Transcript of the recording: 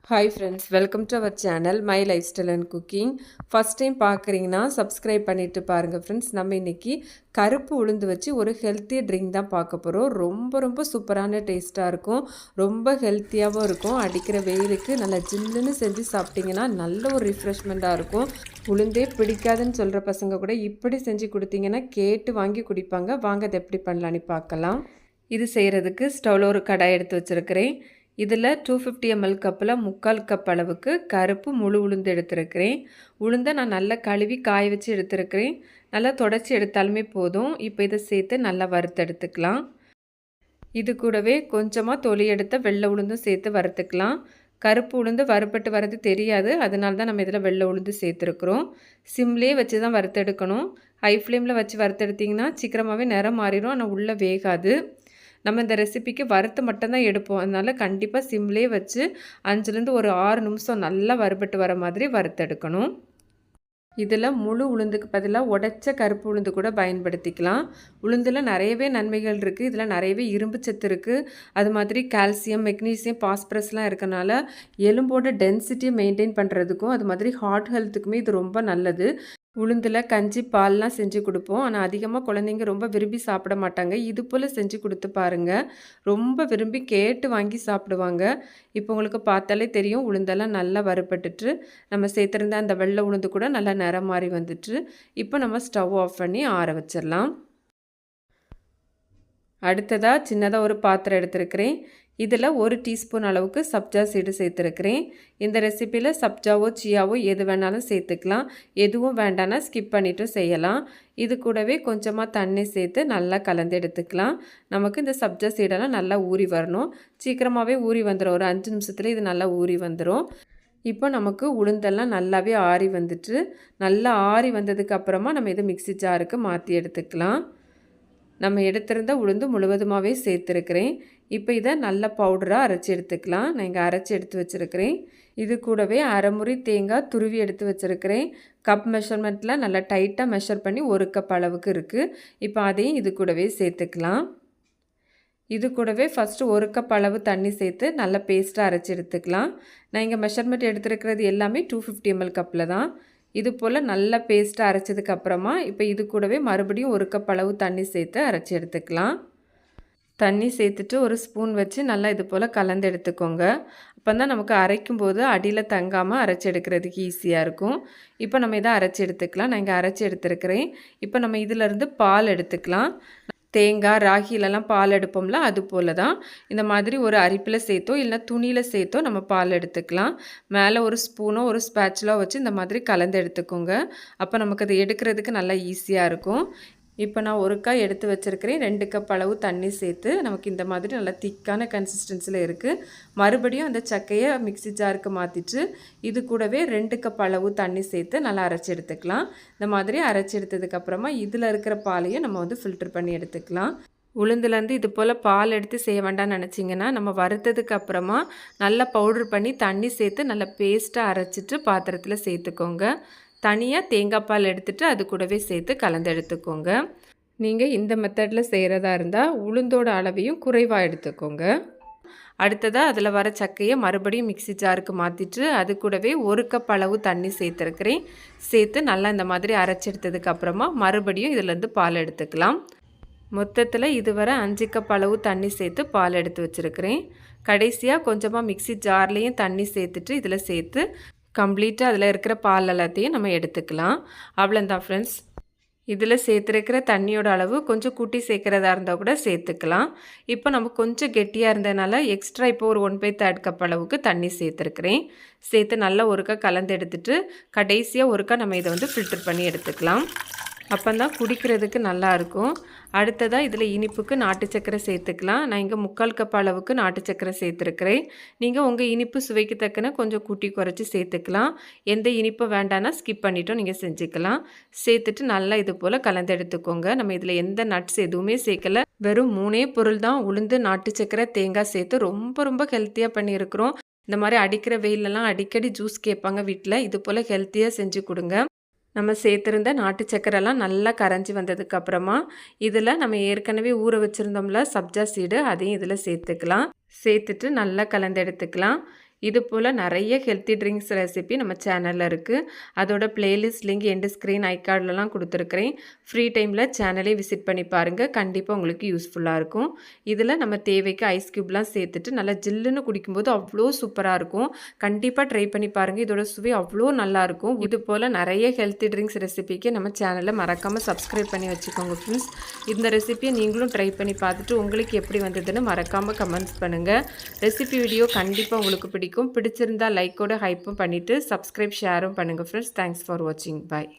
Hi friends, welcome to our channel my life style and cooking. First time பார்க்குறீங்கன்னா subscribe பண்ணிவிட்டு பாருங்கள் friends. நம்ம இன்றைக்கி கருப்பு உளுந்து வச்சு ஒரு ஹெல்த்தி ட்ரிங்க் தான் பார்க்க போகிறோம். ரொம்ப சூப்பரான டேஸ்ட்டாக இருக்கும், ரொம்ப ஹெல்த்தியாகவும் இருக்கும். அடிக்கிற வெயிலுக்கு நல்லா ஜில்லுன்னு செஞ்சு சாப்பிட்டிங்கன்னா நல்ல ஒரு ரிஃப்ரெஷ்மெண்ட்டாக இருக்கும். உளுந்தே பிடிக்காதுன்னு சொல்கிற பசங்க கூட இப்படி செஞ்சு கொடுத்தீங்கன்னா கேட்டு வாங்கி குடிப்பாங்க. வாங்க அதை எப்படி பண்ணலான்னு பார்க்கலாம். இது செய்கிறதுக்கு ஸ்டவ்வில் ஒரு கடாய் எடுத்து வச்சுருக்கிறேன். இதில் 250 ml கப்பில் 3/4 கப் அளவுக்கு கருப்பு முழு உளுந்து எடுத்துருக்கிறேன். உளுந்தை நான் நல்லா கழுவி காய வச்சு எடுத்துருக்கிறேன். நல்லா தொடச்சி எடுத்தாலுமே போதும். இப்போ இதை சேர்த்து நல்லா வறுத்தெடுத்துக்கலாம். இது கூடவே கொஞ்சமாக தொலி எடுத்த வெள்ளை உளுந்தும் சேர்த்து வறுத்துக்கலாம். கருப்பு உளுந்து வறுப்பட்டு வரது தெரியாது, அதனால தான் நம்ம இதில் வெள்ளை உளுந்து சேர்த்துருக்குறோம். சிம்லேயே வச்சு தான் வறுத்தெடுக்கணும். ஹை ஃப்ளேமில் வச்சு வறுத்தெடுத்திங்கன்னா சீக்கிரமாகவே நிறம் மாறிடும், ஆனால் உள்ளே வேகாது. நம்ம இந்த ரெசிபிக்கு வறுத்து மட்டும்தான் எடுப்போம், அதனால் கண்டிப்பாக சிம்லேயே வச்சு 5லேருந்து ஒரு 6 நிமிஷம் நல்லா வறுபட்டு வர மாதிரி வறுத்தெடுக்கணும். இதில் முழு உளுந்துக்கு பதிலாக உடைச்ச கருப்பு உளுந்து கூட பயன்படுத்திக்கலாம். உளுந்தில் நிறையவே நன்மைகள் இருக்குது. இதில் நிறையவே இரும்பு சத்து இருக்குது. அது மாதிரி கால்சியம், மெக்னீசியம், பாஸ்பரஸ்லாம் இருக்கனால எலும்போட டென்சிட்டியை மெயின்டைன் பண்ணுறதுக்கும் அது மாதிரி ஹார்ட் ஹெல்த்துக்குமே இது ரொம்ப நல்லது. உளுந்தில் கஞ்சி பால்லாம் செஞ்சு கொடுப்போம், ஆனால் அதிகமாக குழந்தைங்க ரொம்ப விரும்பி சாப்பிட மாட்டாங்க. இது போல் செஞ்சு கொடுத்து பாருங்கள், ரொம்ப விரும்பி கேட்டு வாங்கி சாப்பிடுவாங்க. இப்போ உங்களுக்கு பார்த்தாலே தெரியும், உளுந்தெல்லாம் நல்லா வறுபட்டுட்டு நம்ம சேர்த்துருந்த அந்த வெள்ளை உளுந்து கூட நல்லா நிறம் மாறி வந்துட்டு. இப்போ நம்ம ஸ்டவ் ஆஃப் பண்ணி ஆற வச்சிடலாம். அடுத்ததாக சின்னதாக ஒரு பாத்திரம் எடுத்துருக்கிறேன். இதில் 1 டீஸ்பூன் அளவுக்கு சப்ஜா சீடு சேர்த்துருக்கிறேன். இந்த ரெசிப்பியில் சப்ஜாவோ சியாவோ எது வேணாலும் சேர்த்துக்கலாம். எதுவும் வேண்டானா ஸ்கிப் பண்ணிவிட்டு செய்யலாம். இது கூடவே கொஞ்சமாக தண்ணி சேர்த்து நல்லா கலந்து எடுத்துக்கலாம். நமக்கு இந்த சப்ஜா சீடெல்லாம் நல்லா ஊறி வரணும். சீக்கிரமாகவே ஊறி வந்துடும், ஒரு 5 நிமிஷத்துல இது நல்லா ஊறி வந்துடும். இப்போ நமக்கு உளுந்தெல்லாம் நல்லாவே ஆறி வந்துட்டு, நல்லா ஆறி வந்ததுக்கு அப்புறமா நம்ம இதை மிக்ஸி ஜாருக்கு மாற்றி எடுத்துக்கலாம். நம்ம எடுத்திருந்த உளுந்து முழுவதுமாகவே சேர்த்துருக்கிறேன். இப்போ இதை நல்ல பவுடராக அரைச்சி எடுத்துக்கலாம். நான் இங்கே அரைச்சி எடுத்து வச்சுருக்கிறேன். இது கூடவே அரைமுறி தேங்காய் துருவி எடுத்து வச்சுருக்கிறேன். கப் மெஷர்மெண்ட்டில் நல்லா டைட்டாக மெஷர் பண்ணி 1 கப் அளவுக்கு இருக்குது. இப்போ அதையும் இது கூடவே சேர்த்துக்கலாம். இது கூடவே ஃபஸ்ட்டு 1 கப் அளவு தண்ணி சேர்த்து நல்லா பேஸ்ட்டாக அரைச்சி எடுத்துக்கலாம். நான் இங்கே மெஷர்மெண்ட் எடுத்துருக்கிறது எல்லாமே 250 ml கப்பில் தான். இது போல் நல்லா பேஸ்ட்டாக அரைச்சதுக்கப்புறமா இப்போ இது கூடவே மறுபடியும் 1 கப் அளவு தண்ணி சேர்த்து அரைச்சி எடுத்துக்கலாம். தண்ணி சேர்த்துட்டு ஒரு ஸ்பூன் வச்சு நல்லா இது போல் கலந்து எடுத்துக்கோங்க. அப்போ தான் நமக்கு அரைக்கும்போது அடியில் தங்காமல் அரைச்சி எடுக்கிறதுக்கு ஈஸியாக இருக்கும். இப்போ நம்ம இதை அரைச்சி எடுத்துக்கலாம். நான் இங்கே அரைச்சி எடுத்துருக்கிறேன். இப்போ நம்ம இதிலேருந்து பால் எடுத்துக்கலாம். தேங்காய், ராகிலெல்லாம் பால் எடுப்போம்ல, அது போல் தான் இந்த மாதிரி ஒரு அரிப்பில் சேர்த்தோ இல்லைனா துணியில் சேர்த்தோ நம்ம பால் எடுத்துக்கலாம். மேலே ஒரு ஸ்பூனோ ஒரு ஸ்பேச்சுலோ வச்சு இந்த மாதிரி கலந்து எடுத்துக்கோங்க. அப்போ நமக்கு அதை எடுக்கிறதுக்கு நல்லா ஈஸியாக இருக்கும். இப்போ நான் 1 காய் எடுத்து வச்சுருக்கிறேன். 2 கப் அளவு தண்ணி சேர்த்து நமக்கு இந்த மாதிரி நல்லா திக்கான கன்சிஸ்டன்சியில் இருக்குது. மறுபடியும் அந்த சக்கையை மிக்ஸி ஜாருக்கு மாற்றிட்டு இது கூடவே 2 கப் அளவு தண்ணி சேர்த்து நல்லா அரைச்சி எடுத்துக்கலாம். இந்த மாதிரி அரைச்சி எடுத்ததுக்கப்புறமா இதில் இருக்கிற பாலையும் நம்ம வந்து ஃபில்டர் பண்ணி எடுத்துக்கலாம். உளுந்துலேருந்து இது போல் பால் எடுத்து செய்ய வேண்டாம்னு நினச்சிங்கன்னா நம்ம வறுத்ததுக்கு அப்புறமா நல்லா பவுட்ரு பண்ணி தண்ணி சேர்த்து நல்லா பேஸ்ட்டாக அரைச்சிட்டு பாத்திரத்தில் சேர்த்துக்கோங்க. தனியாக தேங்காய் பால் எடுத்துகிட்டு அது கூடவே சேர்த்து கலந்து எடுத்துக்கோங்க. நீங்கள் இந்த மெத்தடில் செய்கிறதா இருந்தால் உளுந்தோட அளவையும் குறைவாக எடுத்துக்கோங்க. அடுத்ததாக அதில் வர சக்கையை மறுபடியும் மிக்ஸி ஜாருக்கு மாற்றிட்டு அது கூடவே 1 கப் அளவு தண்ணி சேர்த்துருக்கிறேன். சேர்த்து நல்லா இந்த மாதிரி அரைச்சி எடுத்ததுக்கப்புறமா மறுபடியும் இதிலேருந்து பால் எடுத்துக்கலாம். மொத்தத்தில் இதுவரை 5 கப் அளவு தண்ணி சேர்த்து பால் எடுத்து வச்சுருக்கிறேன். கடைசியாக கொஞ்சமாக மிக்ஸி ஜார்லேயும் தண்ணி சேர்த்துட்டு இதில் சேர்த்து கம்ப்ளீட்டாக அதில் இருக்கிற பால் எல்லாத்தையும் நம்ம எடுத்துக்கலாம். அவ்வளோதான் ஃப்ரெண்ட்ஸ். இதில் சேர்த்துருக்கிற தண்ணியோட அளவு கொஞ்சம் கூட்டி சேர்க்குறதா இருந்தால் கூட சேர்த்துக்கலாம். இப்போ நம்ம கொஞ்சம் கெட்டியாக இருந்ததுனால எக்ஸ்ட்ரா இப்போ ஒரு 1/3 கப் அளவுக்கு தண்ணி சேர்த்துருக்கிறேன். சேர்த்து நல்லா ஒருக்கா கலந்து எடுத்துட்டு கடைசியாக ஒருக்கா நம்ம இதை வந்து ஃபில்டர் பண்ணி எடுத்துக்கலாம். அப்போ தான் குடிக்கிறதுக்கு நல்லாயிருக்கும். அடுத்ததாக இதில் இனிப்புக்கு நாட்டு சக்கரை சேர்த்துக்கலாம். நான் இங்கே 3/4 கப் அளவுக்கு நாட்டு சக்கரை சேர்த்துருக்கிறேன். நீங்கள் உங்கள் இனிப்பு சுவைக்கு தக்கன கொஞ்சம் கூட்டி குறைச்சி சேர்த்துக்கலாம். எந்த இனிப்பு வேண்டானா ஸ்கிப் பண்ணிவிட்டோம் நீங்கள் செஞ்சுக்கலாம். சேர்த்துட்டு நல்லா இது போல் கலந்து எடுத்துக்கோங்க. நம்ம இதில் எந்த நட்ஸ் எதுவுமே சேர்க்கலை, வெறும் 3 பொருள் தான், உளுந்து, நாட்டு சக்கரை, தேங்காய் சேர்த்து ரொம்ப ஹெல்த்தியாக பண்ணியிருக்கிறோம். இந்த மாதிரி அடிக்கிற வெயிலெல்லாம் அடிக்கடி ஜூஸ் கேட்பாங்க வீட்டில், இது போல் ஹெல்த்தியாக செஞ்சு கொடுங்க. நம்ம சேர்த்துருந்த நாட்டு சக்கரைலாம் நல்லா கரைஞ்சி வந்ததுக்கப்புறமா இதில் நம்ம ஏற்கனவே ஊற வச்சுருந்தோம்ல சப்ஜா சீடு, அதையும் இதில் சேர்த்துக்கலாம். சேர்த்துட்டு நல்லா கலந்து எடுத்துக்கலாம். இது போல் நிறைய ஹெல்த்தி ட்ரிங்க்ஸ் ரெசிபி நம்ம சேனலில் இருக்குது. அதோட பிளேலிஸ்ட் லிங்க் எண்டு ஸ்க்ரீன் ஐகார்ட்லலாம் கொடுத்துருக்குறேன். ஃப்ரீ டைமில் சேனலே விசிட் பண்ணி பாருங்கள். கண்டிப்பாக உங்களுக்கு யூஸ்ஃபுல்லாக இருக்கும். இதில் நம்ம தேவைக்கு ஐஸ் க்யூப்லாம் சேர்த்துட்டு நல்லா ஜில்லுன்னு குடிக்கும்போது அவ்வளோ சூப்பராக இருக்கும். கண்டிப்பாக ட்ரை பண்ணி பாருங்கள். இதோட சுவை அவ்வளோ நல்லாயிருக்கும். இது போல் நிறைய ஹெல்த்தி ட்ரிங்க்ஸ் ரெசிபிக்கு நம்ம சேனலை மறக்காமல் சப்ஸ்கிரைப் பண்ணி வச்சுக்கோங்க ஃப்ரெண்ட்ஸ். இந்த ரெசிபியை நீங்களும் ட்ரை பண்ணி பார்த்துட்டு உங்களுக்கு எப்படி வந்ததுன்னு மறக்காமல் கமெண்ட்ஸ் பண்ணுங்கள். ரெசிபி வீடியோ கண்டிப்பாக உங்களுக்கு பிடிக்கும். பிடிச்சிருந்தால் லைக்கோட ஹைப்பும் பண்ணிவிட்டு சப்ஸ்கிரைப் ஷேரும் பண்ணுங்கள் ஃப்ரெண்ட்ஸ். தேங்க்ஸ் ஃபார் வாட்சிங். பாய்.